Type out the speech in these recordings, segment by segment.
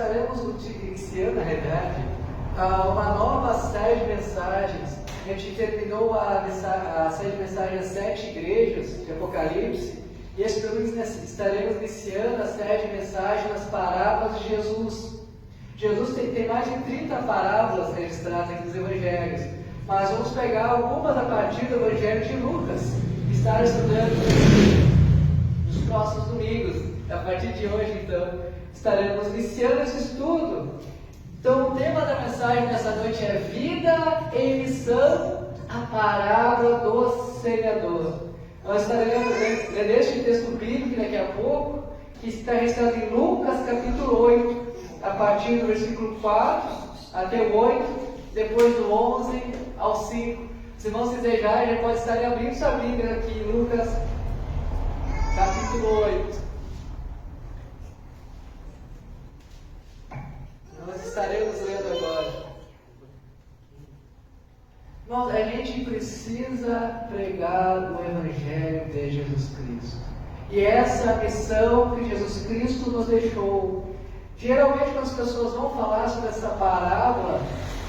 estaremos iniciando, na realidade, uma nova série de mensagens. A gente terminou a série de mensagens às 7 igrejas de Apocalipse, e esse domingo estaremos iniciando a série de mensagens nas parábolas de Jesus. Jesus tem mais de 30 parábolas registradas aqui nos Evangelhos, mas vamos pegar algumas a partir do Evangelho de Lucas, e estar estudando nos próximos domingos. A partir de hoje, então, estaremos iniciando esse estudo. Então, o tema da mensagem dessa noite é Vida em Missão, a parábola do semeador. Nós estaremos lendo este texto bíblico daqui a pouco, que está registrado em Lucas capítulo 8, a partir do versículo 4 até o 8, depois do 11 ao 5. Se irmãos desejarem, já pode estar abrindo sua Bíblia aqui em Lucas capítulo 8. Nós estaremos lendo agora. Irmãos, a gente precisa pregar o Evangelho de Jesus Cristo. E essa é a missão que Jesus Cristo nos deixou. Geralmente, quando as pessoas vão falar sobre essa parábola,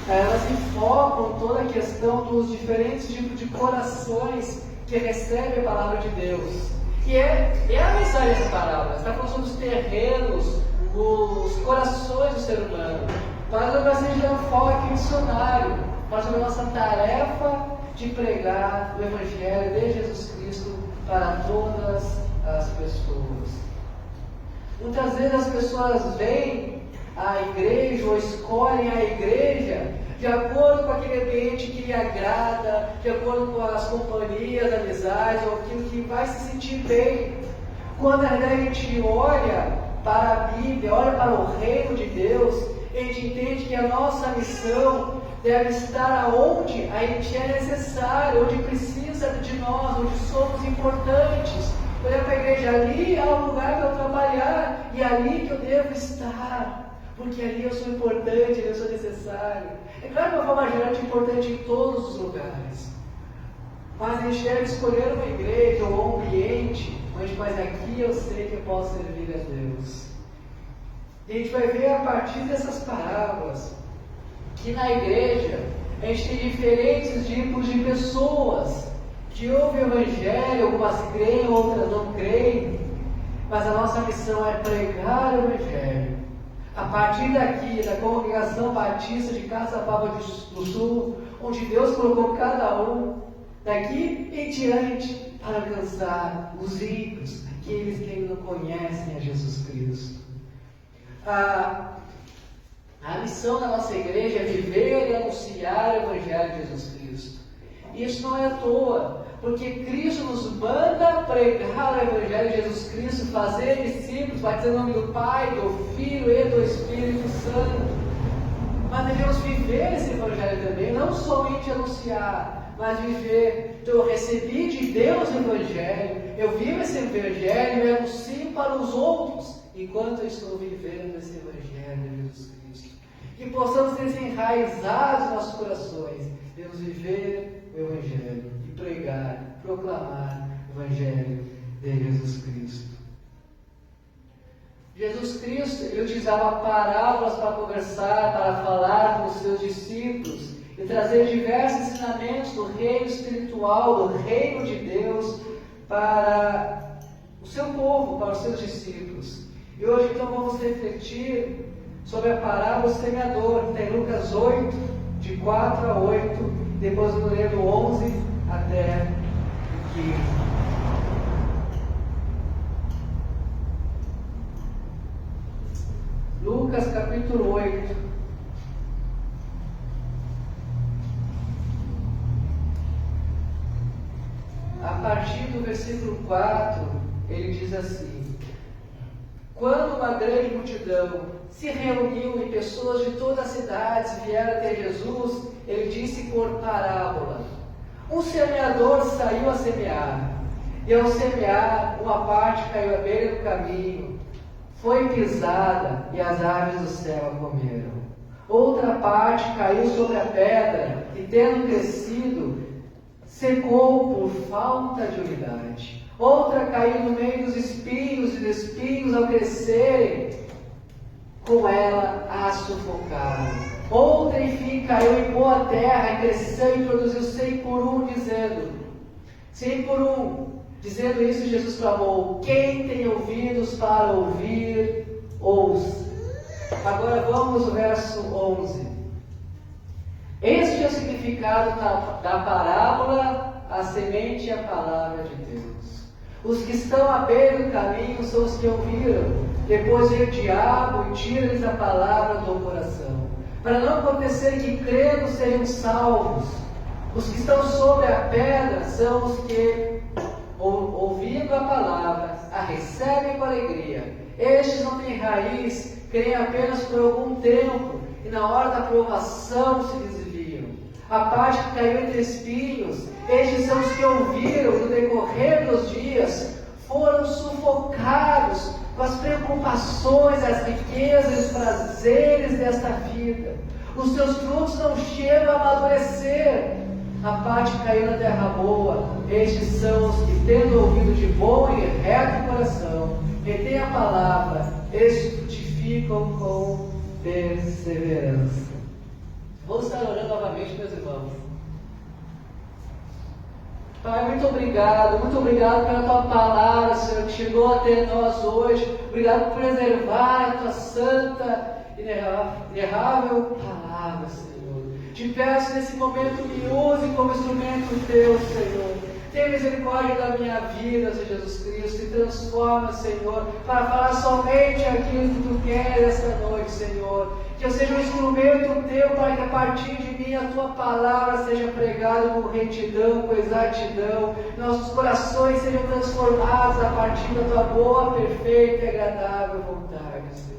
elas enfocam toda a questão dos diferentes tipos de corações que recebem a palavra de Deus. E é a mensagem dessa parábola. Está falando sobre os terrenos, os corações do ser humano. Mas eu gostaria de dar um foco missionário, para sobre a nossa tarefa de pregar o Evangelho de Jesus Cristo para todas as pessoas. Muitas vezes as pessoas vêm à igreja ou escolhem a igreja de acordo com aquele ambiente que lhe agrada, de acordo com as companhias, amizades, ou aquilo que vai se sentir bem. Quando a gente olha para a Bíblia, olha para o reino de Deus, a gente entende que a nossa missão deve estar aonde a gente é necessário, onde precisa de nós, onde somos importantes. Olhar para a igreja, ali é o lugar para eu trabalhar, e ali que eu devo estar, porque ali eu sou importante, ali eu sou necessário. É claro, de uma forma geral, é importante em todos os lugares, mas a gente deve escolher uma igreja ou um ambiente onde, mas aqui eu sei que eu posso servir a Deus. E a gente vai ver a partir dessas parábolas que na igreja a gente tem diferentes tipos de pessoas que ouvem o Evangelho, algumas creem, outras não creem, mas a nossa missão é pregar o Evangelho. A partir daqui, da congregação batista de Caçapava do Sul, onde Deus colocou cada um, daqui em diante, para alcançar os ímpios, aqueles que ainda não conhecem a Jesus Cristo. A missão da nossa igreja é viver e anunciar o Evangelho de Jesus Cristo. Isso não é à toa, porque Cristo nos manda pregar o Evangelho de Jesus Cristo, fazer discípulos, batizando em nome do Pai, do Filho e do Espírito Santo. Mas devemos viver esse Evangelho também, não somente anunciar, mas viver. Então, eu recebi de Deus o Evangelho, eu vivo esse Evangelho e anuncio para os outros, enquanto eu estou vivendo esse Evangelho de Jesus Cristo. Que possamos ter enraizados nos nossos corações, devemos viver o Evangelho e pregar, proclamar o Evangelho de Jesus Cristo. Jesus Cristo, ele utilizava parábolas para conversar, para falar com os seus discípulos e trazer diversos ensinamentos do reino espiritual, do reino de Deus para o seu povo, para os seus discípulos. E hoje então vamos refletir sobre a parábola do semeador, que está em Lucas 8, de 4 a 8, depois eu ler do 11 até 15. Lucas capítulo 8. A partir do versículo 4, ele diz assim: Quando uma grande multidão se reuniu e pessoas de todas as cidades vieram até Jesus, ele disse por parábola: Um semeador saiu a semear, e ao semear, uma parte caiu à beira do caminho, foi pisada e as aves do céu a comeram. Outra parte caiu sobre a pedra e, tendo crescido, secou por falta de umidade. Outra caiu no meio dos espinhos, e os espinhos, ao crescerem, com ela a sufocaram. Outra, enfim, caiu em boa terra, e cresceu e produziu 100 por um, dizendo... 100 por um. Dizendo isso, Jesus clamou: quem tem ouvidos para ouvir, ouça. Agora vamos ao verso 11. Este é o significado da parábola, a semente e a palavra de Deus. Os que estão à beira do caminho são os que ouviram. Depois vem o diabo e tira-lhes a palavra do coração, para não acontecer que crendo sejam salvos. Os que estão sobre a pedra são os que, ouvindo a palavra, a recebem com alegria. Estes não têm raiz, creem apenas por algum tempo, e na hora da provação se desviam. A parte que caiu entre espinhos, estes são os que ouviram, e no decorrer dos dias foram sufocados com as preocupações, as riquezas e os prazeres desta vida. Os seus frutos não chegam a amadurecer. A parte que caiu na terra boa, estes são os que, tendo ouvido de bom e reto coração, retêm a palavra, estes frutificam com perseverança. Vou estar orando novamente, meus irmãos. Pai, muito obrigado pela Tua palavra, Senhor, que chegou até nós hoje. Obrigado por preservar a Tua santa e inerrável palavra, Senhor. Te peço nesse momento, me use como instrumento Teu, Senhor. Tenha misericórdia da minha vida, Senhor Jesus Cristo, e transforma, Senhor, para falar somente aquilo que Tu queres esta noite, Senhor. Que eu seja um instrumento Teu, para que a partir de mim a Tua palavra seja pregada com retidão, com exatidão. Nossos corações sejam transformados a partir da Tua boa, perfeita e agradável vontade, Senhor.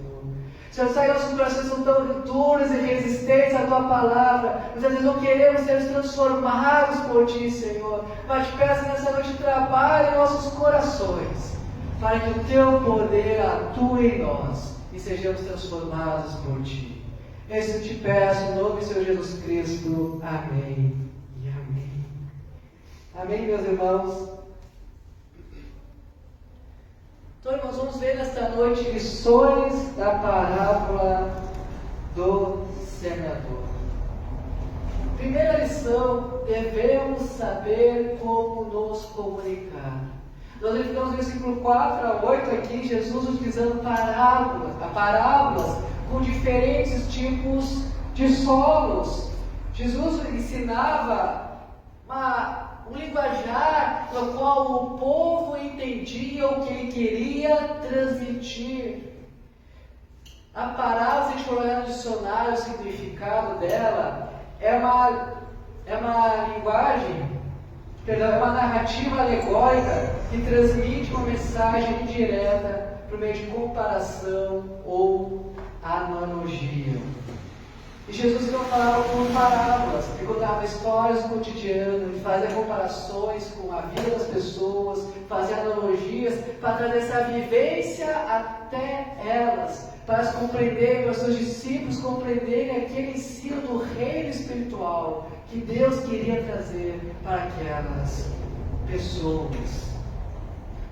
Senhor, sai nossos corações são tão duros e resistentes à Tua palavra. Muitas vezes não queremos ser transformados por Ti, Senhor. Mas te peço nessa noite, trabalhe em nossos corações, para que o Teu poder atue em nós e sejamos transformados por Ti. Isso te peço em nome do Senhor Jesus Cristo. Amém e amém. Amém, meus irmãos. Então, nós vamos ver nesta noite lições da parábola do semeador. Primeira lição: devemos saber como nos comunicar. Nós verificamos no versículo 4 a 8 aqui, Jesus utilizando parábolas com diferentes tipos de solos. Jesus ensinava um linguajar no qual o povo entendia o que ele queria transmitir. A parábola, se a gente for olhar no dicionário, o significado dela é uma narrativa alegórica que transmite uma mensagem indireta por meio de comparação ou analogia. E Jesus não falava por parábolas, ele contava histórias do cotidiano, ele fazia comparações com a vida das pessoas, fazia analogias para trazer essa vivência até elas, para elas compreenderem, para os seus discípulos compreenderem aquele ensino do reino espiritual que Deus queria trazer para aquelas pessoas.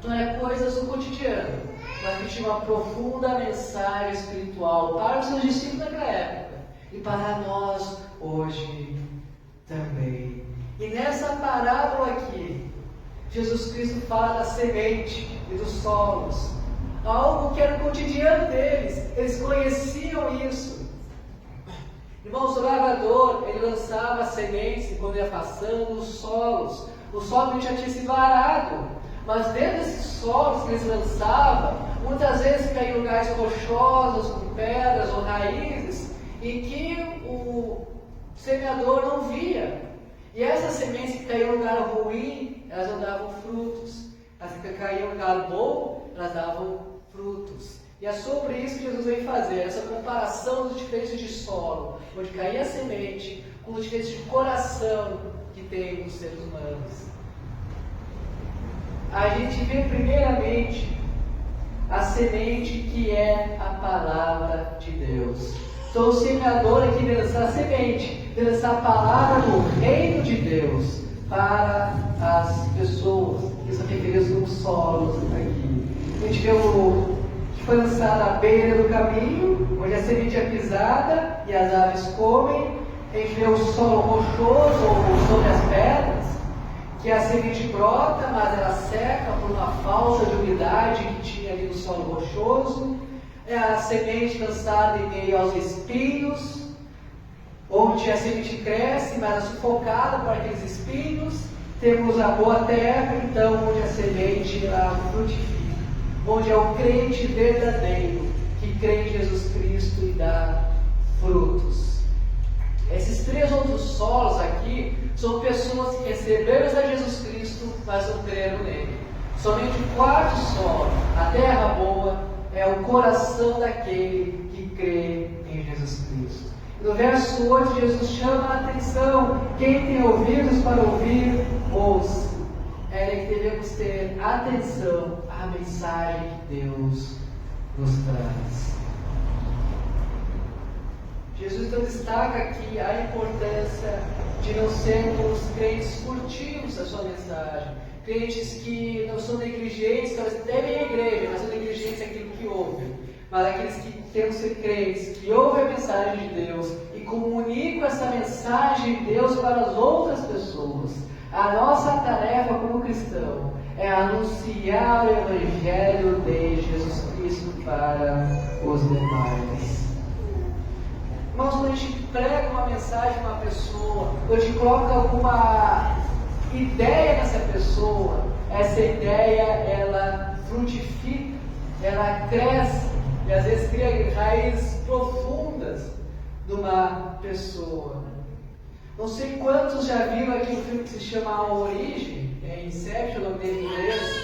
Não é coisas do cotidiano, mas que tinha uma profunda mensagem espiritual para os seus discípulos naquela época. E para nós hoje também. E nessa parábola aqui, Jesus Cristo fala da semente e dos solos. Algo que era o cotidiano deles. Eles conheciam isso. Irmãos, o lavrador, ele lançava sementes quando ia passando os solos. O solo já tinha sido arado. Mas dentro desses solos que eles lançavam, muitas vezes caíam em lugares rochosos, com pedras ou raízes, e que o semeador não via. E essas sementes que caíam em lugar ruim, elas não davam frutos. As que caíam em lugar bom, elas davam frutos. E é sobre isso que Jesus vem fazer, essa comparação dos diferentes de solo, onde caía a semente, com os diferentes de coração que tem os seres humanos. A gente vê primeiramente a semente que é a palavra de Deus. Então o semeador aqui deve lançar a semente, deve lançar a palavra do reino de Deus para as pessoas, que são referidas nos solos aqui. A gente vê que foi lançada à beira do caminho, onde a semente é pisada e as aves comem. A gente vê o solo rochoso ou sobre as pedras, que a semente brota, mas ela seca por uma falta de umidade que tinha ali no solo rochoso. É a semente lançada em meio aos espinhos, onde a semente cresce, mas é sufocada por aqueles espinhos. Temos a boa terra, então, onde a semente frutifica, onde é o crente verdadeiro, que crê em Jesus Cristo e dá frutos. Esses 3 outros solos aqui são pessoas que receberam a Jesus Cristo, mas não creram nele. Somente o 4º solo, a terra boa, é o coração daquele que crê em Jesus Cristo. No verso 8, Jesus chama a atenção: quem tem ouvidos para ouvir, ouça. É que devemos ter atenção à mensagem que Deus nos traz. Jesus então destaca aqui a importância de não sermos crentes furtivos da sua mensagem, crentes que não são negligentes, que elas devem ir à igreja, mas são negligentes aquilo que ouvem, mas aqueles que temos que ser crentes, que ouvem a mensagem de Deus e comunicam essa mensagem de Deus para as outras pessoas. A nossa tarefa como cristão é anunciar o Evangelho de Jesus Cristo para os demais. Irmãos, quando a gente prega uma mensagem a uma pessoa, quando a gente coloca alguma ideia nessa pessoa, essa ideia ela frutifica, ela cresce e às vezes cria raízes profundas numa pessoa. Não sei quantos já viram aqui um filme que se chama A Origem, Inception, o nome dele em inglês,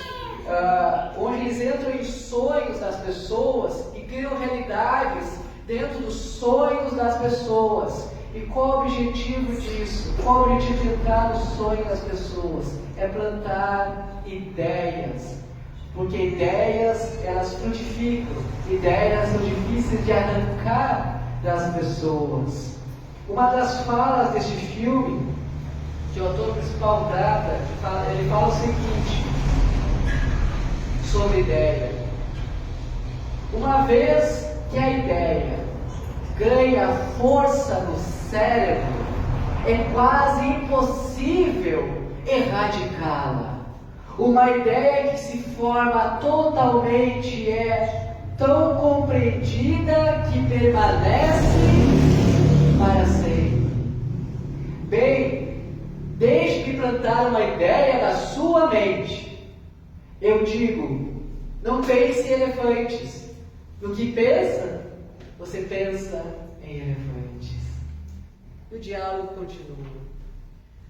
onde eles entram em sonhos das pessoas e criam realidades dentro dos sonhos das pessoas. E qual o objetivo disso? Qual o objetivo de entrar no sonho das pessoas? É plantar ideias. Porque ideias, elas frutificam. Ideias são difíceis de arrancar das pessoas. Uma das falas deste filme, que o autor principal trata, ele fala o seguinte sobre ideia: uma vez que a ideia ganha força no cérebro, é quase impossível erradicá-la. Uma ideia que se forma totalmente é tão compreendida que permanece para sempre. Bem, desde que plantar uma ideia na sua mente, eu digo, não pense em elefantes. No que pensa, você pensa em elefantes. E o diálogo continua.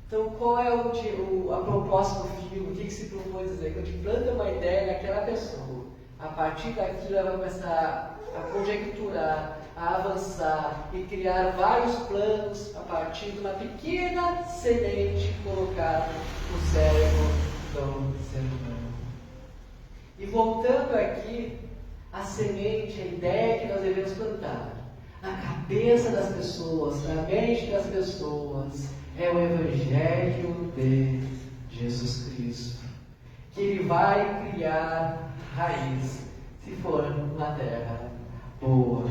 Então, qual é a proposta do filme? O que se propôs dizer? Que a gente planta uma ideia naquela pessoa. A partir daquilo, ela vai começar a conjecturar, a avançar e criar vários planos a partir de uma pequena semente colocada no cérebro do ser humano. E voltando aqui, a semente, a ideia que nós devemos plantar na cabeça das pessoas, na mente das pessoas, é o Evangelho de Jesus Cristo, que Ele vai criar raiz, se for uma terra boa.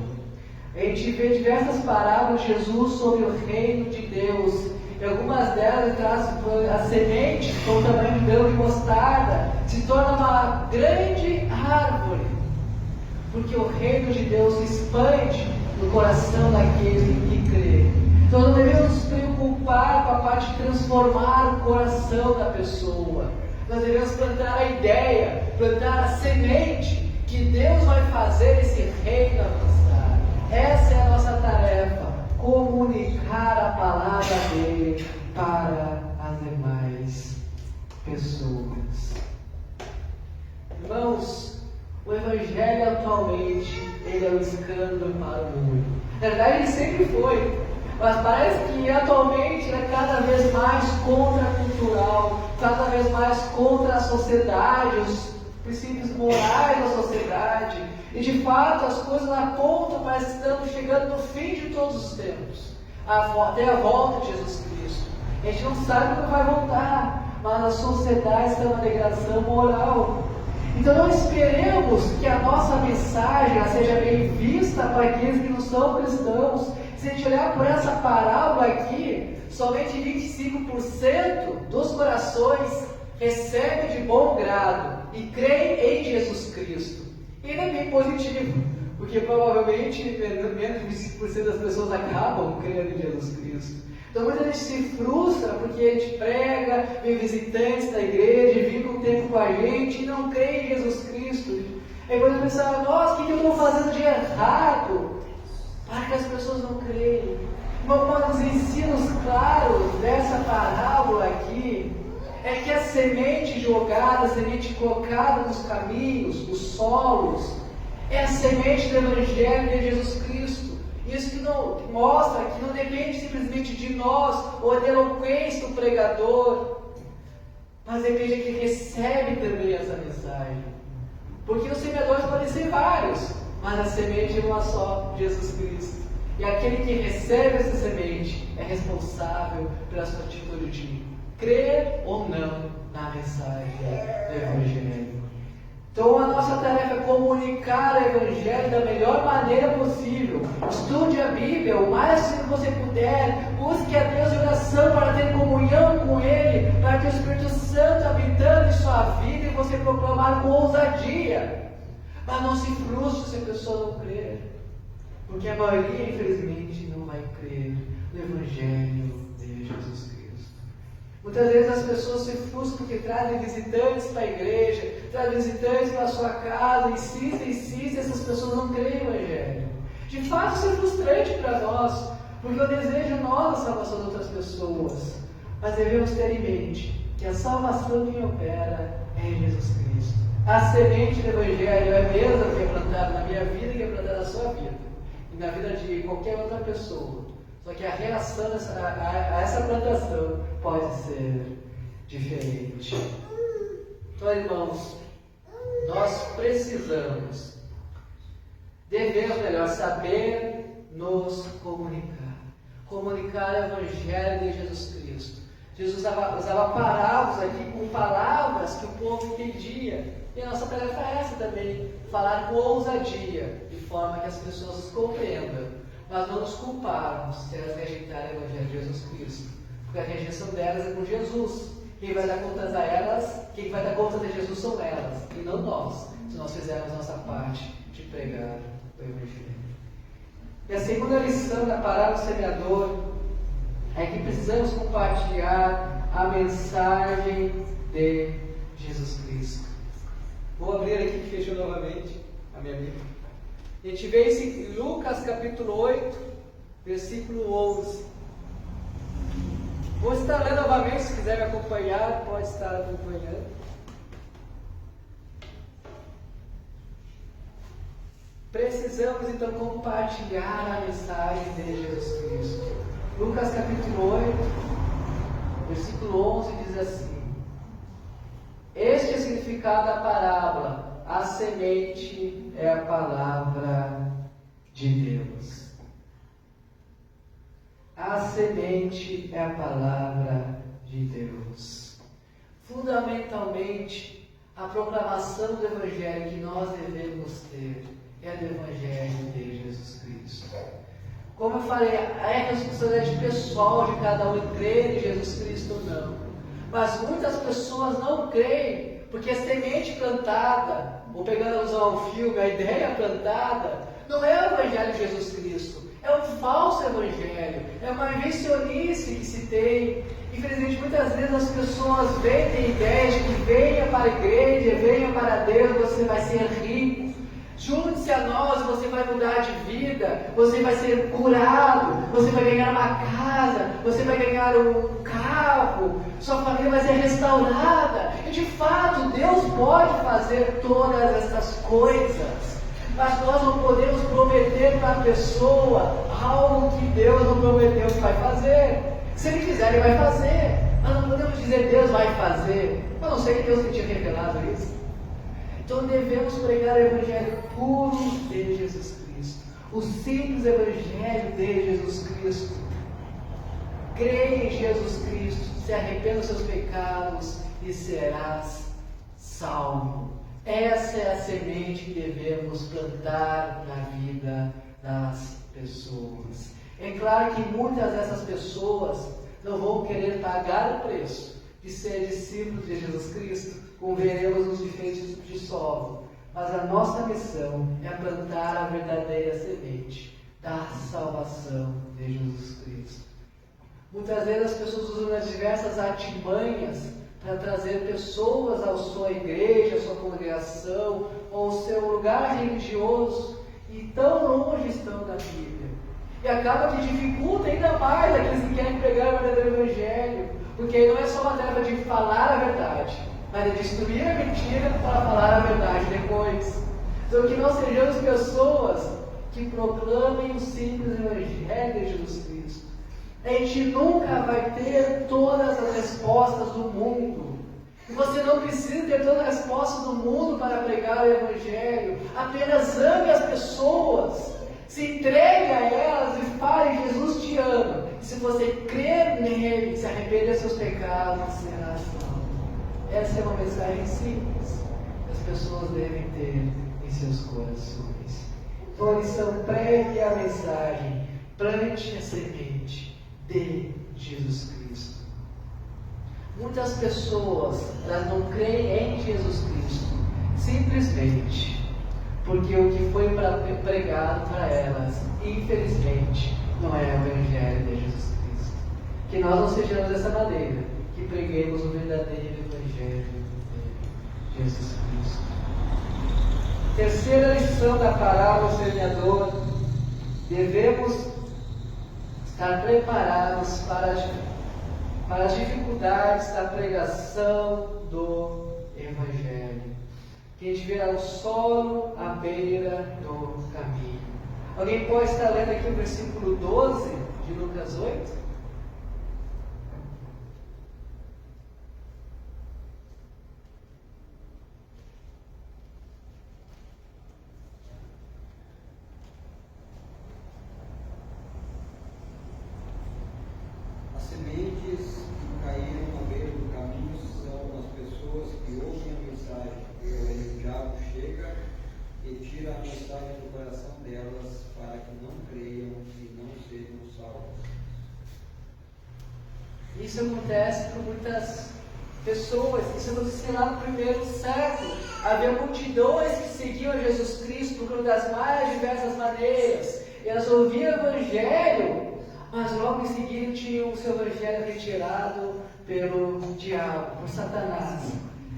A gente vê diversas parábolas de Jesus sobre o reino de Deus, e algumas delas trazem a semente com o tamanho de grão de mostarda, se torna uma grande árvore, porque o reino de Deus se expande no coração daquele que crê. Então não devemos nos preocupar com a parte de transformar o coração da pessoa. Nós devemos plantar a ideia, plantar a semente que Deus vai fazer esse reino avançar. Essa é a nossa tarefa, comunicar a palavra dele para as demais pessoas. Irmãos, o Evangelho atualmente, ele é um escândalo para o mundo. Na verdade, ele sempre foi, mas parece que atualmente ele é cada vez mais contracultural, cada vez mais contra a sociedade, os princípios morais da sociedade. E de fato as coisas apontam para que estamos chegando no fim de todos os tempos, até a volta de Jesus Cristo. A gente não sabe quando vai voltar, mas a sociedade está numa degradação moral. Então não esperemos que a nossa mensagem seja bem vista para aqueles que não são cristãos. Se a gente olhar por essa parábola aqui, somente 25% dos corações recebem de bom grado e creem em Jesus Cristo. E ele é bem positivo, porque provavelmente menos de 25% das pessoas acabam crendo em Jesus Cristo. Então muita gente se frustra porque a gente prega, vem visitantes da igreja, vivem um tempo com a gente e não crê em Jesus Cristo. Aí quando pensar, nossa, o que eu estou fazendo de errado? Para que as pessoas não creem. Uma dos ensinos claros dessa parábola aqui é que a semente jogada, a semente colocada nos caminhos, nos solos, é a semente do Evangelho de Jesus Cristo. Isso que mostra que não depende simplesmente de nós ou da eloquência do pregador, mas depende de quem recebe também essa mensagem. Porque os semeadores podem ser vários, mas a semente é uma só, Jesus Cristo. E aquele que recebe essa semente é responsável pela sua atitude de crer ou não na mensagem do Evangelho. Então a nossa tarefa é comunicar o Evangelho da melhor maneira possível. Estude a Bíblia o mais que você puder. Busque a Deus em oração para ter comunhão com Ele, para que o Espírito Santo habitando em sua vida e você proclamar com ousadia. Mas não se frustre se a pessoa não crer, porque a maioria, infelizmente, não vai crer no Evangelho de Jesus Cristo. Muitas vezes as pessoas se frustram porque trazem visitantes para a igreja, trazem visitantes para a sua casa, insistem, essas pessoas não creem no Evangelho. De fato, isso é frustrante para nós, porque eu desejo nós a salvação de outras pessoas. Mas devemos ter em mente que a salvação que opera é em Jesus Cristo. A semente do Evangelho é a mesma que é plantada na minha vida e que é plantada na sua vida, e na vida de qualquer outra pessoa. Só que a reação a essa plantação pode ser diferente. Então, irmãos, nós devemos melhor saber nos comunicar. Comunicar o Evangelho de Jesus Cristo. Jesus usava parábolas aqui com palavras que o povo entendia. E a nossa tarefa é essa também, falar com ousadia, de forma que as pessoas compreendam. Mas não nos culparmos se elas rejeitarem o Evangelho de Jesus Cristo, porque a rejeição delas é com Jesus. Quem vai dar contas a elas, quem vai dar contas a Jesus são elas, e não nós, se nós fizermos nossa parte de pregar o Evangelho. E a segunda lição da parábola do semeador é que precisamos compartilhar a mensagem de Jesus Cristo. Vou abrir aqui que fechou novamente a minha Bíblia. A gente vê isso em Lucas capítulo 8, versículo 11. Vou estar lendo novamente, se quiser me acompanhar, pode estar acompanhando. Precisamos então compartilhar a mensagem de Jesus Cristo. Lucas capítulo 8, versículo 11 diz assim: Este é o significado da parábola. A semente é a palavra de Deus. A semente é a palavra de Deus. Fundamentalmente, a proclamação do Evangelho que nós devemos ter é do Evangelho de Jesus Cristo. Como eu falei, é responsabilidade pessoal de cada um crer em Jesus Cristo ou não. Mas muitas pessoas não creem, porque a semente plantada, ou pegando a alusão ao filme, a ideia plantada, não é o Evangelho de Jesus Cristo, é um falso Evangelho, é uma invencionice que se tem. Infelizmente, muitas vezes as pessoas vendem ideias de que venha para a igreja, venha para Deus, você vai ser rico. Junte-se a nós, você vai mudar de vida, você vai ser curado, você vai ganhar uma casa, você vai ganhar um carro, sua família vai ser restaurada. E de fato, Deus pode fazer todas essas coisas, mas nós não podemos prometer para a pessoa algo que Deus não prometeu que vai fazer. Se Ele quiser, Ele vai fazer, mas não podemos dizer Deus vai fazer, a não ser que Deus tenha revelado isso. Então devemos pregar o Evangelho puro de Jesus Cristo, o simples Evangelho de Jesus Cristo. Creia em Jesus Cristo, se arrependa dos seus pecados e serás salvo. Essa é a semente que devemos plantar na vida das pessoas. É claro que muitas dessas pessoas não vão querer pagar o preço de ser discípulos de Jesus Cristo, como veremos nos diferentes tipos de solo. Mas a nossa missão é plantar a verdadeira semente da salvação de Jesus Cristo. Muitas vezes as pessoas usam as diversas artimanhas para trazer pessoas à sua igreja, à sua congregação, ou ao seu lugar religioso, e tão longe estão da Bíblia. E acaba que dificulta ainda mais aqueles que querem pregar o verdadeiro Evangelho, porque aí não é só uma tarefa de falar a verdade, mas é destruir a mentira para falar a verdade depois. Então que nós sejamos pessoas que proclamem o simples Evangelho de Jesus Cristo. A gente nunca vai ter todas as respostas do mundo. E você não precisa ter todas as respostas do mundo para pregar o Evangelho. Apenas ame as pessoas. Se entregue a elas e fale: Jesus te ama. E se você crer nele, se arrepender dos seus pecados, será salvo. Essa é uma mensagem simples que as pessoas devem ter em seus corações. Então, a lição prévia à mensagem: plante a semente de Jesus Cristo. Muitas pessoas, elas não creem em Jesus Cristo simplesmente porque o que foi pregado para elas, infelizmente, não é o Evangelho de Jesus Cristo. Que nós não sejamos dessa maneira, que preguemos o verdadeiro Evangelho de Jesus Cristo. Terceira lição da parábola do semeador: devemos estar preparados para as dificuldades da pregação do Evangelho. Que a gente verá o solo à beira do caminho. Alguém pode estar lendo aqui o versículo 12 de Lucas 8? As sementes que caíram à beira do caminho são as pessoas que ouvem a mensagem, porém o diabo chega e tira a mensagem do coração delas para que não creiam e não sejam salvos. Isso acontece com muitas pessoas. Isso aconteceu lá no primeiro século. Havia multidões que seguiam Jesus Cristo por das mais diversas maneiras. Elas ouviam o Evangelho, mas logo em seguida tinham o seu Evangelho retirado pelo diabo, por Satanás.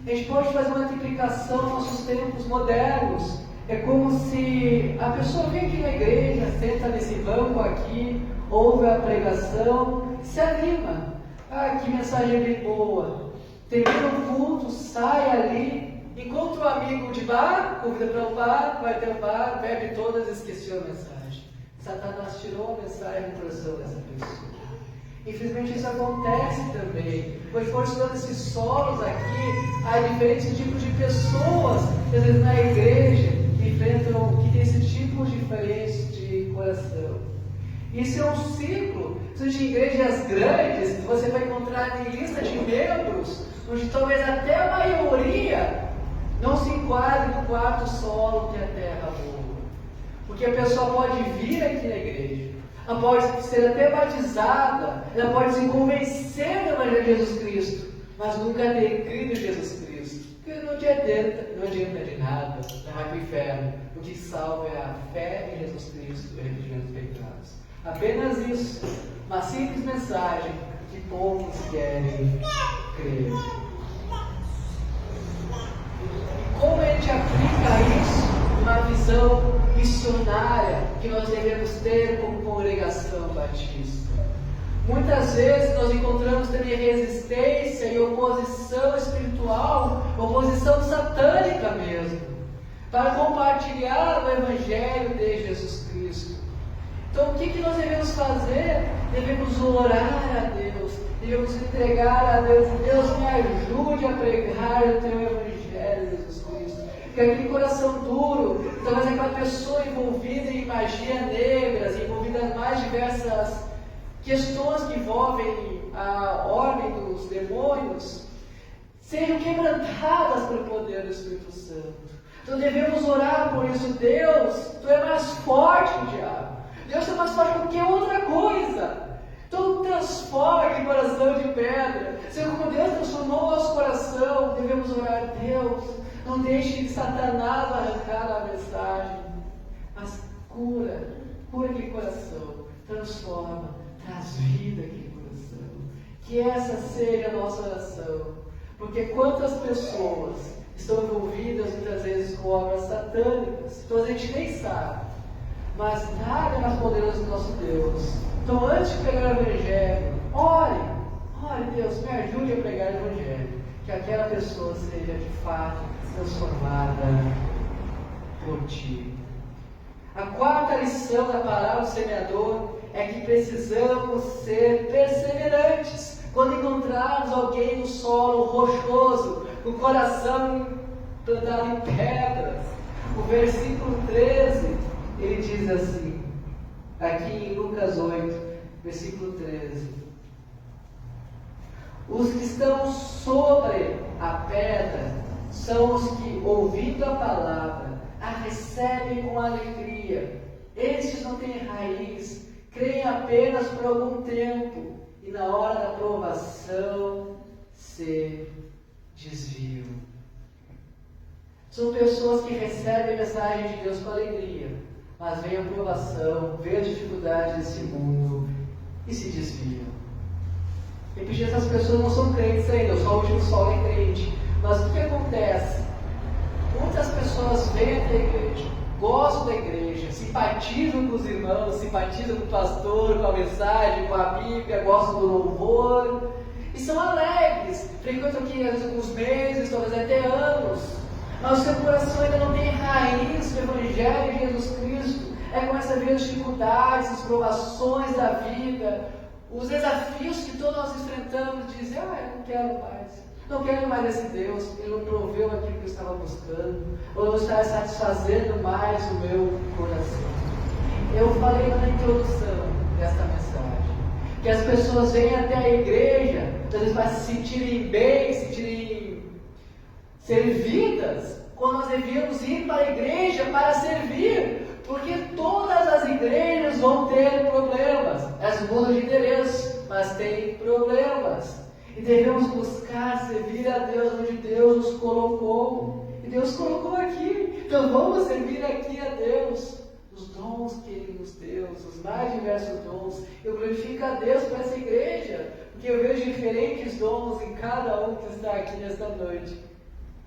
A gente pode fazer uma multiplicação nos nossos tempos modernos. É como se a pessoa vem aqui na igreja, senta nesse banco aqui, ouve a pregação, se anima. Ah, que mensagem bem boa. Termina o culto, sai ali, encontra um amigo de bar, convida para o bar, vai até o bar, bebe todas e esqueceu a mensagem. Satanás tirou a mensagem do coração dessa pessoa. Infelizmente isso acontece também. Pois por estudando esses solos aqui, há diferentes tipos de pessoas, às vezes na igreja, que enfrentam, que tem esse tipo diferente de coração. Isso é um ciclo. Existem igrejas grandes, você vai encontrar em lista de membros, onde talvez até a maioria não se enquadre no quarto solo que é a terra boa. Porque a pessoa pode vir aqui na igreja, ela pode ser até batizada, ela pode se convencer do Evangelho de Jesus Cristo, mas nunca ter crido em Jesus Cristo. Porque não adianta de nada, não vai para o inferno. O que salva é a fé em Jesus Cristo e o arrependimento dos pecados. Apenas isso, uma simples mensagem que poucos querem crer. Como a gente aplica isso numa visão missionária que nós devemos ter como congregação batista? Muitas vezes nós encontramos também resistência e oposição espiritual, oposição satânica mesmo, para compartilhar o Evangelho de Jesus Cristo. Então, o que nós devemos fazer? Devemos orar a Deus, devemos entregar a Deus. Deus, me ajude a pregar o teu Evangelho, Jesus Cristo. Porque aquele coração duro, talvez aquela pessoa envolvida em magia negras, envolvida em mais diversas questões que envolvem a ordem dos demônios, sejam quebrantadas pelo poder do Espírito Santo. Então devemos orar por isso. Deus, Tu é mais forte que o diabo. Deus é mais forte que qualquer outra coisa. Então transforme o coração de pedra. Senhor, como Deus transformou o nosso coração, devemos orar. Deus, não deixe de Satanás arrancar a mensagem, mas cura aquele coração, transforma, traz vida àquele coração. Que essa seja a nossa oração, porque quantas pessoas estão envolvidas muitas vezes com obras satânicas, então a gente nem sabe, mas nada é mais poderoso do nosso Deus. Então antes de pregar o Evangelho, ore, Deus, me ajude a pregar o Evangelho, que aquela pessoa seja de fato transformada por Ti. A quarta lição da parábola do semeador é que precisamos ser perseverantes quando encontrarmos alguém no solo rochoso, com o coração plantado em pedras. O versículo 13, ele diz assim, aqui em Lucas 8, versículo 13: os que estão sobre a pedra são os que, ouvindo a palavra, a recebem com alegria. Estes não têm raiz, creem apenas por algum tempo, e na hora da provação se desviam. São pessoas que recebem a mensagem de Deus com alegria, mas vem a provação, vem a dificuldade desse mundo e se desviam. Repetir, essas pessoas não são crentes ainda, só o último sol é crente. Mas o que acontece? Muitas pessoas vêm até a igreja, gostam da igreja, simpatizam com os irmãos, simpatizam com o pastor, com a mensagem, com a Bíblia, gostam do louvor e são alegres, frequentam aqui às vezes alguns meses, talvez até anos, mas o seu coração ainda não tem raiz no Evangelho de Jesus Cristo. Começa a ver as dificuldades, as provações da vida, os desafios que todos nós enfrentamos, dizem, eu não quero mais esse Deus, Ele não proveu aquilo que eu estava buscando, ou não está satisfazendo mais o meu coração. Eu falei na introdução desta mensagem, que as pessoas vêm até a igreja, às vezes para se sentirem bem, se sentirem servidas, quando nós devíamos ir para a igreja para servir, porque todas as igrejas vão ter problemas, elas mudam de endereço, mas tem problemas. E devemos buscar servir a Deus onde Deus nos colocou. E Deus colocou aqui. Então vamos servir aqui a Deus. Os dons que Ele nos deu, os mais diversos dons. Eu glorifico a Deus por essa igreja, porque eu vejo diferentes dons em cada um que está aqui nesta noite.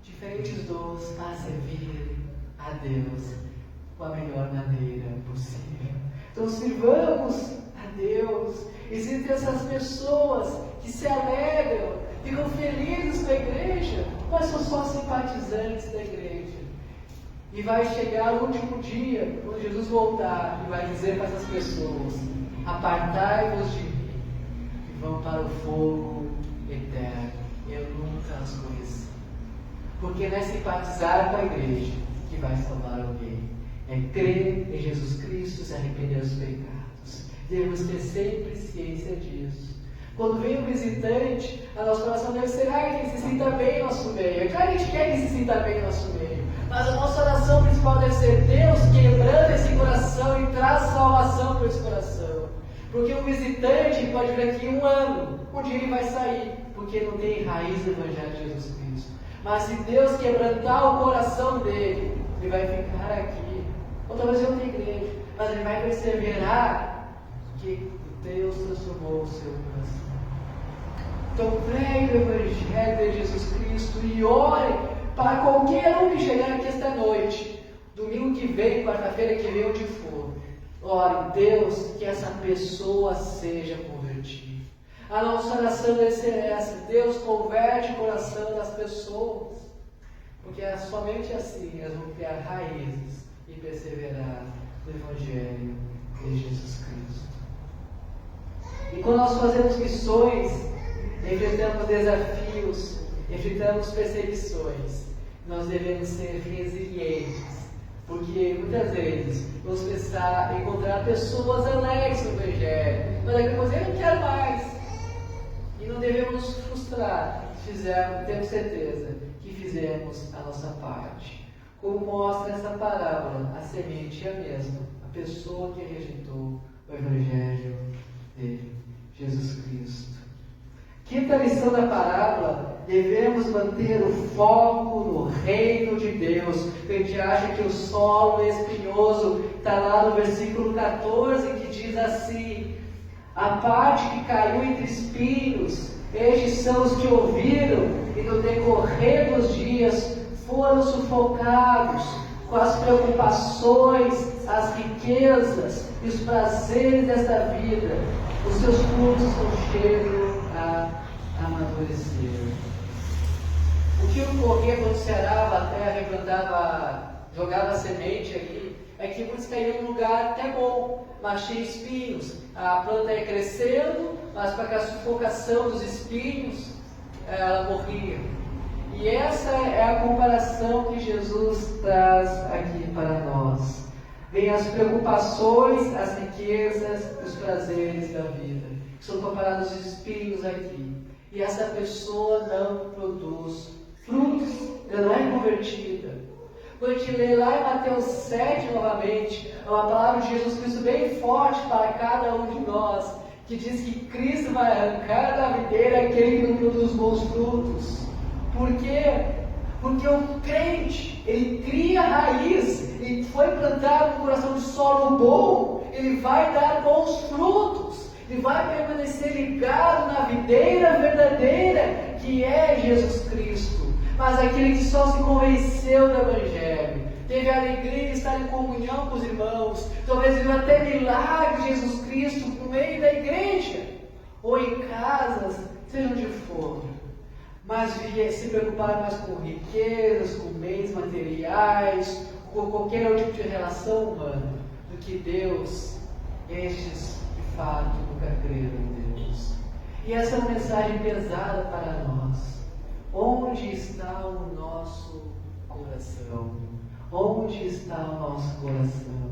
Diferentes dons para servir a Deus com a melhor maneira possível. Então sirvamos a Deus. Existem essas pessoas que se alegram, ficam felizes com a igreja, mas são só simpatizantes da igreja. E vai chegar o último dia, quando Jesus voltar, e vai dizer para essas pessoas: apartai-vos de mim, e vão para o fogo eterno. Eu nunca as conheci. Porque não é simpatizar com a igreja que vai salvar alguém, é crer em Jesus Cristo, se arrepender dos pecados. Devemos ter sempre ciência disso. Quando vem um visitante, a nosso coração deve ser que se sinta bem no nosso meio. É claro que a gente quer que se sinta bem no nosso meio, mas a nossa oração principal deve ser: Deus, quebrando esse coração e traz salvação para esse coração. Porque um visitante pode vir aqui 1 ano, um dia ele vai sair, porque não tem raiz do Evangelho de Jesus Cristo. Mas se Deus quebrantar o coração dele, ele vai ficar aqui, ou talvez em outra igreja, mas ele vai perseverar, porque Deus transformou o seu coração. Então pregue o Evangelho de Jesus Cristo e ore para qualquer um que chegar aqui esta noite, domingo que vem, quarta-feira que vem, onde for. Ore, Deus, que essa pessoa seja convertida. A nossa oração deve ser essa: Deus, converte o coração das pessoas, porque é somente assim elas vão criar raízes e perseverar no Evangelho de Jesus Cristo. E quando nós fazemos missões, enfrentamos desafios, enfrentamos perseguições, nós devemos ser resilientes, porque muitas vezes vamos pensar em encontrar pessoas alegres no Evangelho, mas daqui a pouco eu não quero mais. E não devemos nos frustrar se temos certeza que fizemos a nossa parte. Como mostra essa parábola, a semente é a mesma, a pessoa que rejeitou o Evangelho de Jesus Cristo. Quinta lição da parábola: devemos manter o foco no reino de Deus. A gente acha que o solo é espinhoso, está lá no versículo 14, que diz assim: a parte que caiu entre espinhos, estes são os que ouviram e no decorrer dos dias foram sufocados com as preocupações, as riquezas e os prazeres desta vida. Os seus frutos estão cheios a amadurecer. O que ocorria quando se arava a terra e jogava a semente ali, é que muitos caíam num lugar até bom, mas cheio de espinhos. A planta ia crescendo, mas com aquela sufocação dos espinhos, ela morria. E essa é a comparação que Jesus traz aqui para nós. Vem as preocupações, as riquezas e os prazeres da vida, que são comparados aos espinhos aqui. E essa pessoa não produz frutos, ela não é convertida. Quando a gente lê lá em Mateus 7 novamente, é uma palavra de Jesus Cristo bem forte para cada um de nós, que diz que Cristo vai arrancar da videira aquele que não produz bons frutos. Por quê? Porque o crente, ele cria raiz, ele foi plantado no coração de solo bom, ele vai dar bons frutos, ele vai permanecer ligado na videira verdadeira, que é Jesus Cristo. Mas aquele que só se convenceu do Evangelho, teve a alegria de estar em comunhão com os irmãos, talvez viu até milagres de Jesus Cristo no meio da igreja, ou em casas, seja onde for, mas se preocupar mais com riquezas, com bens materiais, com qualquer outro tipo de relação humana, do que Deus, estes de fato nunca creram em Deus. E essa é uma mensagem pesada para nós. Onde está o nosso coração? Onde está o nosso coração?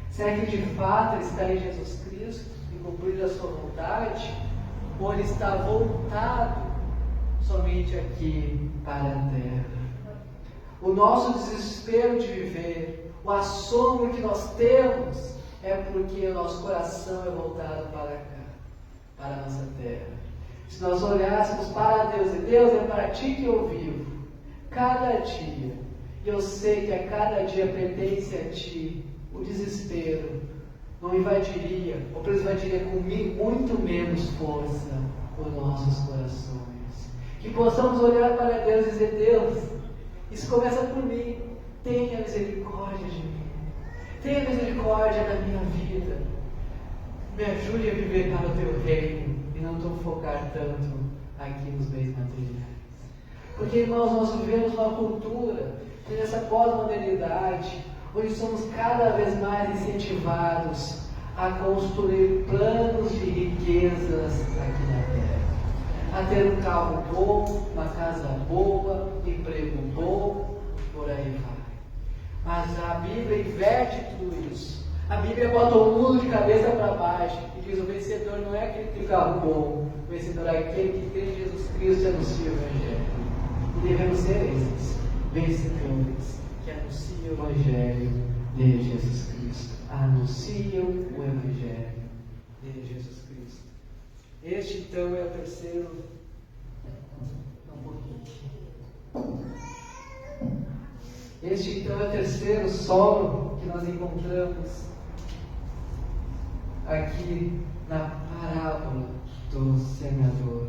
Será que de fato ele está em Jesus Cristo e cumprir a sua vontade? Ou ele está voltado somente aqui para a terra? O nosso desespero de viver, o assombro que nós temos, é porque o nosso coração é voltado para cá, para a nossa terra. Se nós olhássemos para Deus, e Deus, é para ti que eu vivo, cada dia, e eu sei que a cada dia pertence a ti, o desespero não invadiria, ou pelo menos invadiria com muito menos força os nossos corações. Que possamos olhar para Deus e dizer: Deus, isso começa por mim, tenha misericórdia de mim, tenha misericórdia da minha vida, me ajude a viver para o teu reino, e não tão focar tanto aqui nos bens materiais. Porque, irmãos, nós vivemos uma cultura, nessa pós-modernidade, onde somos cada vez mais incentivados a construir planos de riquezas aqui na terra, a ter um carro bom, uma casa boa, um emprego bom, por aí vai. Mas a Bíblia inverte tudo isso. A Bíblia bota o mundo de cabeça para baixo e diz: o vencedor não é aquele que tem carro bom, o vencedor é aquele que crê em Jesus Cristo e anuncia o Evangelho. E devemos ser esses vencedores que anunciam o Evangelho de Jesus Cristo. Anunciam o Evangelho de Jesus Cristo. Este então é o terceiro. Este então é o terceiro solo que nós encontramos aqui na parábola do semeador.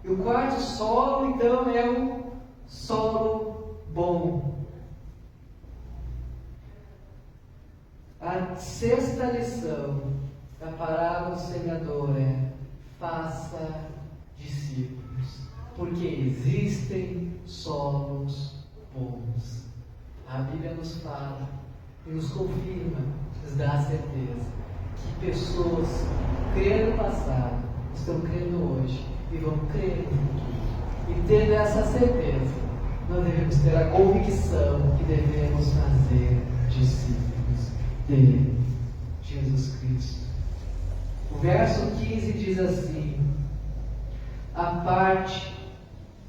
E o quarto solo, então, é o solo bom. A sexta lição da parábola do semeador é: faça discípulos, porque existem solos bons. A Bíblia nos fala e nos confirma, nos dá a certeza que pessoas que creram no passado estão crendo hoje e vão crer no futuro. E tendo essa certeza, nós devemos ter a convicção que devemos fazer discípulos de Jesus Cristo. O verso 15 diz assim: a parte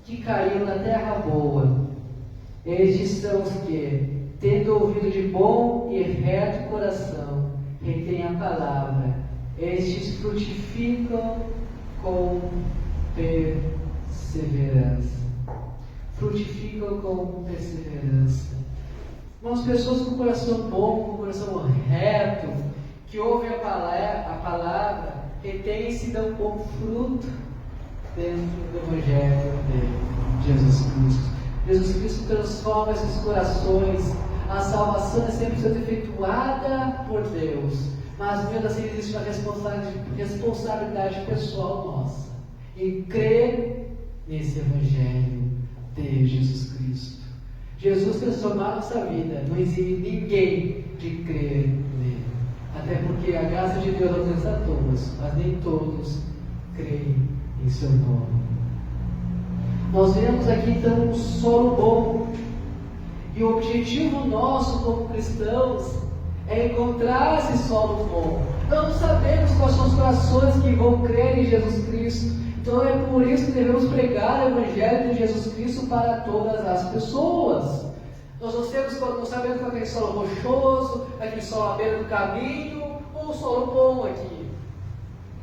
que caiu na terra boa. Estes são os que, tendo ouvido de bom e reto coração, retêm a palavra. Estes frutificam com perseverança. Frutificam com perseverança. Umas pessoas com coração bom, com coração reto, que ouvem a palavra, retêm e se dão bom fruto dentro do Evangelho de Jesus Cristo. Jesus Cristo transforma esses corações. A salvação é sempre sendo efetuada por Deus, mas mesmo assim existe uma responsabilidade pessoal nossa em crer nesse Evangelho de Jesus Cristo. Jesus transformou a nossa vida, não exime ninguém de crer nele, até porque a graça de Deus alcança a todos, mas nem todos creem em seu nome. Nós vemos aqui então um solo bom, e o objetivo nosso como cristãos é encontrar esse solo bom. Nós não sabemos quais são os corações que vão crer em Jesus Cristo, então é por isso que devemos pregar o Evangelho de Jesus Cristo para todas as pessoas. Nós não sabemos qual é aquele solo rochoso, aquele solo à beira do caminho, ou um solo bom aqui.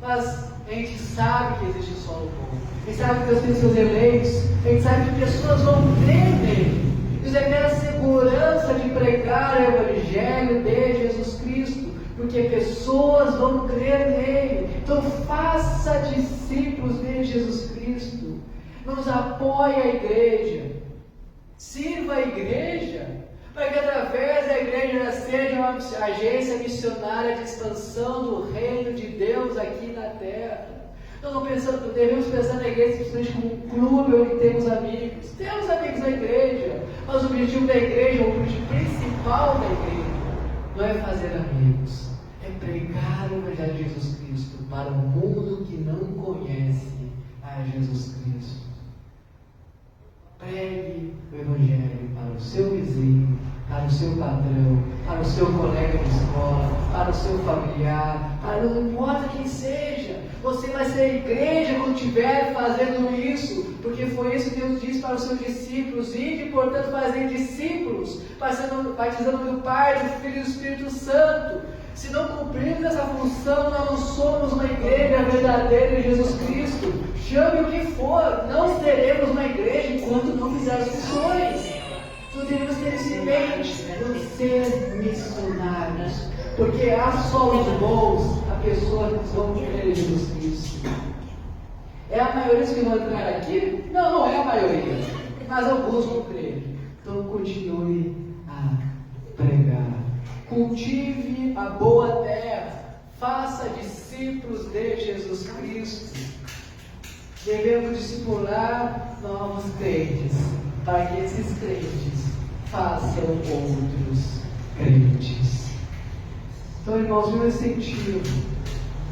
Mas a gente sabe que existe solo bom. A gente sabe que Deus tem seus eleitos. A gente sabe que pessoas vão crer nele. Isso é ter a segurança de pregar o Evangelho de Jesus Cristo, porque pessoas vão crer nele. Então faça discípulos de Jesus Cristo. Nos apoie a igreja. Sirva a igreja, para que através da igreja seja uma agência missionária de expansão do reino de Deus aqui na terra. Nós não devemos pensar na igreja simplesmente como um clube onde temos amigos. Temos amigos na igreja, mas o objetivo da igreja, o objetivo principal da igreja, não é fazer amigos, é pregar o Evangelho de Jesus Cristo para um mundo que não conhece a Jesus Cristo. Pregue o Evangelho para o seu vizinho, para o seu patrão, para o seu colega de escola, para o seu familiar, para não importa quem seja. Você vai ser igreja quando estiver fazendo isso, porque foi isso que Deus disse para os seus discípulos: ide, portanto, fazer discípulos, batizando no Pai, do Filho e do Espírito Santo. Se não cumprirmos essa função, nós não somos uma igreja verdadeira de Jesus Cristo. Chame o que for, não seremos uma igreja enquanto não fizermos missões. Nós devemos ter isso em mente, não ser missionários, porque há solos bons, há pessoas que vão crer em Jesus Cristo. É a maioria que vão entrar aqui? Não, não é a maioria, mas alguns vão crer. Então continue a pregar. Cultive a boa terra, faça discípulos de Jesus Cristo. Devemos discipular novos crentes, para que esses crentes façam outros crentes. Então, irmãos, meu incentivo,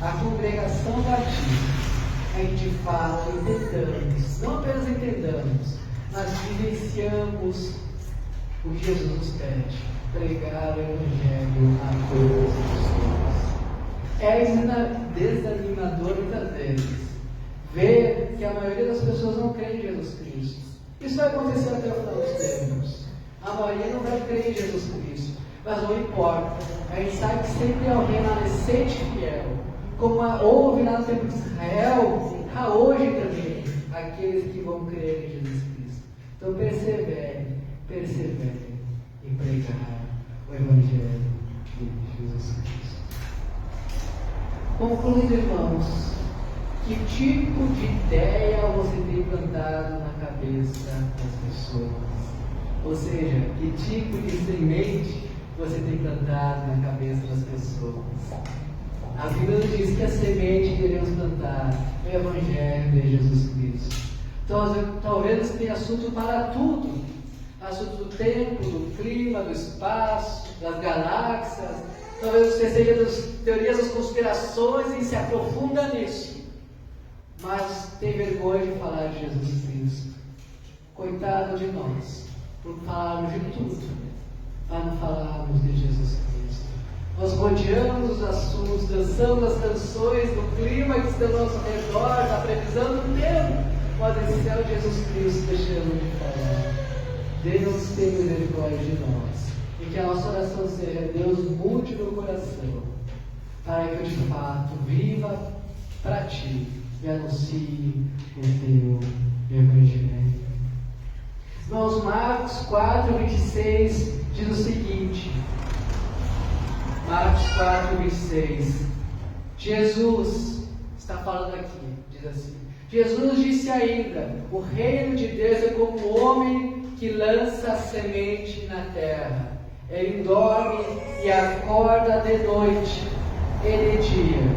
a congregação batista, é que de fato entendamos, não apenas entendamos, mas vivenciamos o que Jesus nos pede: pregar o Evangelho a todas as pessoas. É desanimador muitas vezes ver que a maioria das pessoas não crê em Jesus Cristo. Isso vai acontecer até o final dos tempos. A maioria não vai crer em Jesus Cristo, mas não importa. A gente sabe que sempre é um remanescente fiel, como houve lá no tempo de Israel, há hoje também aqueles que vão crer em Jesus Cristo. Então persevere em pregar o Evangelho de Jesus Cristo. Concluindo, irmãos, que tipo de ideia você tem plantado na cabeça das pessoas? Ou seja, que tipo de semente você tem plantado na cabeça das pessoas? A Bíblia diz que a semente que devemos plantar é o Evangelho de Jesus Cristo. Então, talvez você tenha assunto para tudo. Assunto do tempo, do clima, do espaço, das galáxias. Talvez você seja das teorias das conspirações e se aprofunda nisso. Mas tem vergonha de falar de Jesus Cristo. Coitado de nós, por falarmos de tudo, mas não falarmos de Jesus Cristo. Nós rodeamos os assuntos, dançamos as canções do clima que está ao nosso redor, da previsão do tempo. Mas esse céu Jesus Cristo deixando de falar. Deus tem misericórdia de nós. E que a nossa oração seja: Deus, mude meu coração, para que eu de fato viva para Ti e anuncie o Teu Evangelho. Irmãos, Marcos 4, 26 diz o seguinte. Marcos 4, 26. Jesus está falando aqui, diz assim: Jesus disse ainda: o reino de Deus é como o homem que lança a semente na terra. Ele dorme e acorda de noite e de dia,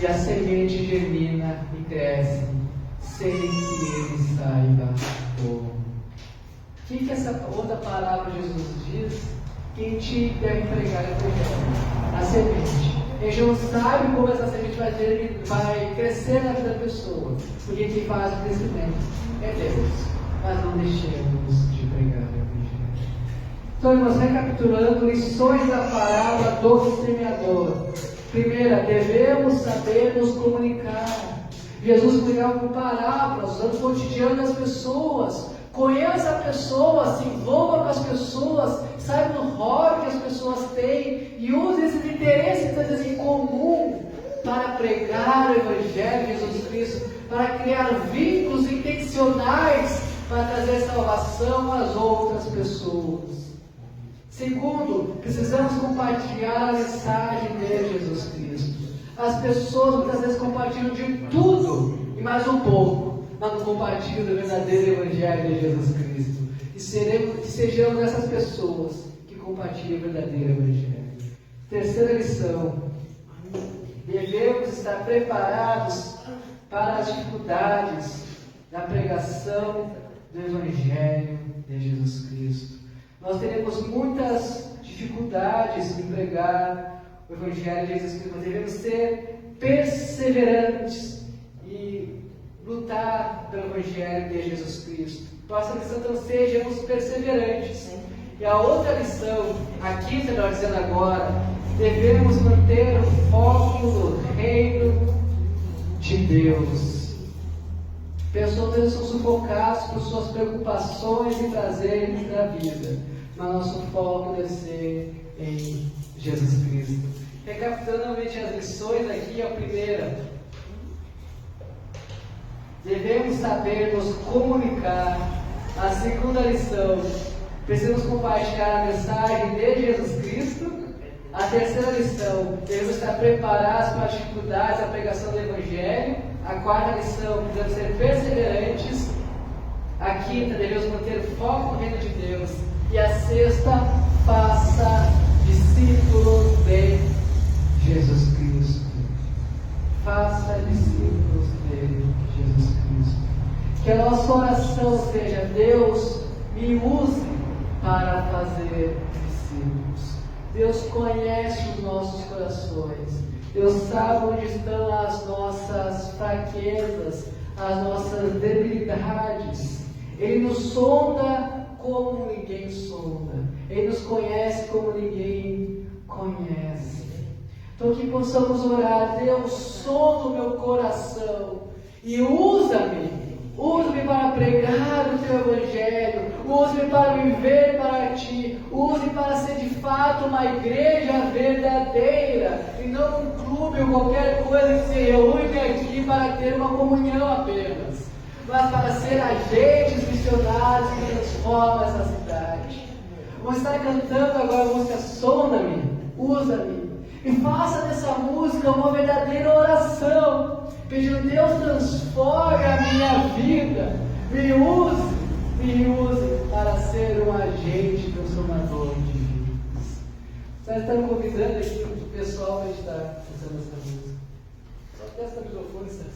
e a semente germina e cresce, sem que ele saiba como. O que essa outra palavra Jesus diz? Quem te deve pregar é o a semente. A gente não sabe como essa semente vai crescer na vida da pessoa, porque quem faz o crescimento é Deus. Mas não deixemos de pregar o Evangelho. Então, irmãos, recapitulando, lições da parábola do semeador. Primeira, devemos saber nos comunicar. Jesus comunicava com parábolas, usando o cotidiano das pessoas. Conheça a pessoa, se envolva com as pessoas, saiba do hobby que as pessoas têm e use esses interesses às vezes, em comum para pregar o Evangelho de Jesus Cristo, para criar vínculos intencionais para trazer salvação às outras pessoas. Segundo, precisamos compartilhar a mensagem de Jesus Cristo. As pessoas muitas vezes compartilham de tudo e mais um pouco, mas não compartilham do verdadeiro Evangelho de Jesus Cristo. E sejamos essas pessoas que compartilham o verdadeiro Evangelho. Terceira lição: devemos estar preparados para as dificuldades da pregação do Evangelho de Jesus Cristo. Nós teremos muitas dificuldades em pregar o Evangelho de Jesus Cristo. Nós devemos ser perseverantes e lutar pelo Evangelho de Jesus Cristo. Próxima lição, então, sejamos perseverantes. E a outra lição, a quinta, nós dizendo agora, devemos manter o foco no reino de Deus. Pessoas às vezes são sufocadas por suas preocupações e prazeres da vida, mas nosso foco deve ser em Jesus Cristo. Recapitulando novamente as lições aqui, a primeira: devemos saber nos comunicar. A segunda lição: precisamos compartilhar a mensagem de Jesus Cristo. A terceira lição: devemos estar preparados para as dificuldades da pregação do Evangelho. A quarta lição: devemos ser perseverantes. A quinta: devemos manter o foco no reino de Deus. E a sexta: faça discípulos de Jesus Cristo. Faça discípulos de Jesus Cristo. Que a nossa oração seja: Deus, me use para fazer discípulos. Deus conhece os nossos corações. Deus sabe onde estão as nossas fraquezas, as nossas debilidades. Ele nos sonda como ninguém sonda. Ele nos conhece como ninguém conhece. Então que possamos orar: Deus, sonda o meu coração e usa-me. Use-me para pregar o Teu Evangelho. Use-me para viver para Ti. Use-me para ser de fato uma igreja verdadeira e não um clube ou qualquer coisa que se reúne aqui para ter uma comunhão apenas, mas para ser agentes missionários que transformam essa cidade. Vamos estar cantando agora a música Sonda-me, Usa-me, e faça dessa música uma verdadeira oração, pedindo: Deus, transforme a minha vida, me use para ser um agente transformador de vidas. Nós estamos convidando aqui o pessoal para estar cantando essa música. Só testa o microfone, Sérgio.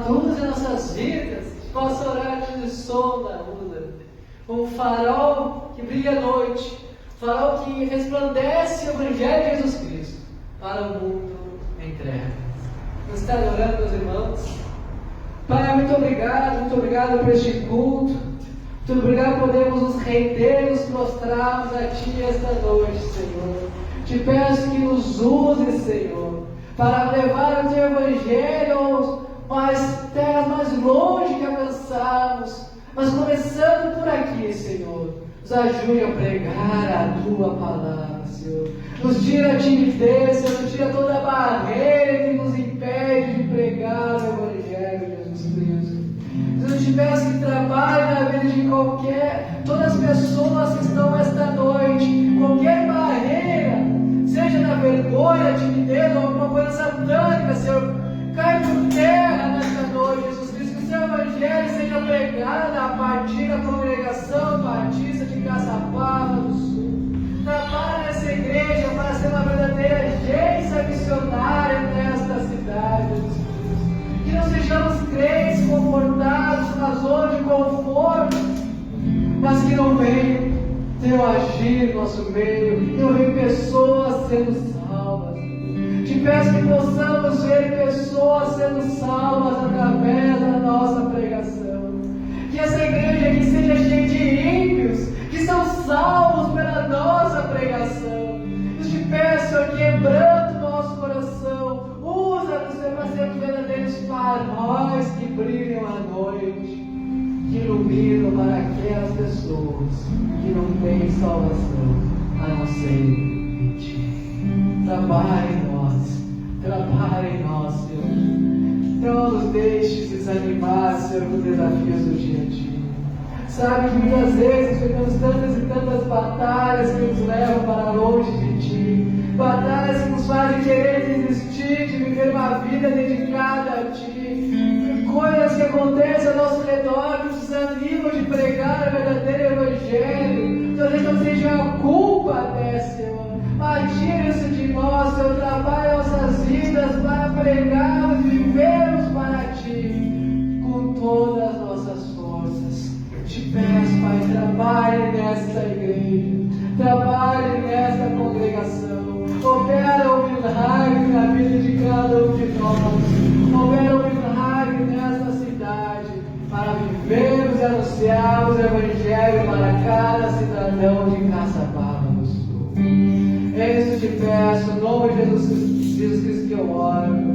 luz em nossas vidas, possa orar como o sol da luna, como um farol que brilha à noite, farol que resplandece o Evangelho de Jesus Cristo para o mundo em trevas. Vamos estar orando, meus irmãos. Pai, muito obrigado por este culto. Muito obrigado por podermos nos render, nos prostrarmos a Ti esta noite, Senhor. Te peço que nos use, Senhor, para levar o Teu Evangelho às terras mais longe que alcançarmos. Mas começando por aqui, Senhor, nos ajude a pregar a Tua palavra, Senhor. Nos tira a timidez, Senhor, nos tira toda a barreira que nos impede de pregar o Evangelho de Jesus Cristo. Eu te peço que trabalhe na vida de todas as pessoas que estão esta noite, qualquer barreira, seja na vergonha, timidez ou alguma coisa satânica, Senhor, cai por terra nesta noite, Jesus Cristo, que o Seu Evangelho seja pregado a partir da congregação batista de Caçapava do Sul. Trabalhe nessa igreja para ser uma verdadeira agência missionária nesta cidade, Jesus Cristo. Que não sejamos crentes confortados na zona de conforto, mas que não venha Teu agir no nosso meio, que não venha pessoas sendo salvas. Te peço que possamos ver pessoas sendo salvas através da nossa pregação. Que essa igreja aqui seja cheia de ímpios, que são salvos pela nossa pregação. Eu te peço, Senhor, quebrando o nosso coração, usa-nos para sermos verdadeiros faróis que brilham à noite, que iluminam para aquelas pessoas que não têm salvação a não ser em Ti. Trabalhe em nós, Senhor. Não nos deixes desanimar, Senhor, com os desafios do dia a dia. Sabe que muitas vezes ficamos tantas e tantas batalhas que nos levam para longe de Ti. Batalhas que nos fazem querer desistir de viver uma vida dedicada a Ti. Coisas que acontecem ao nosso redor que nos desanimam de pregar o verdadeiro Evangelho. Talvez não seja a culpa até, Senhor. Mas tira isso de nós, Senhor. Trabalha nossas vidas para pregarmos e vivermos para Ti com todas as nossas forças. Te peço, Pai, trabalhe nesta igreja, trabalhe nesta congregação, opera o milagre na vida de cada um de nós, opera o milagre nesta cidade, para vivermos e anunciarmos o Evangelho para cada cidadão de Caçapava do Sul. É isso que te peço, em nome de Jesus Cristo que eu oro.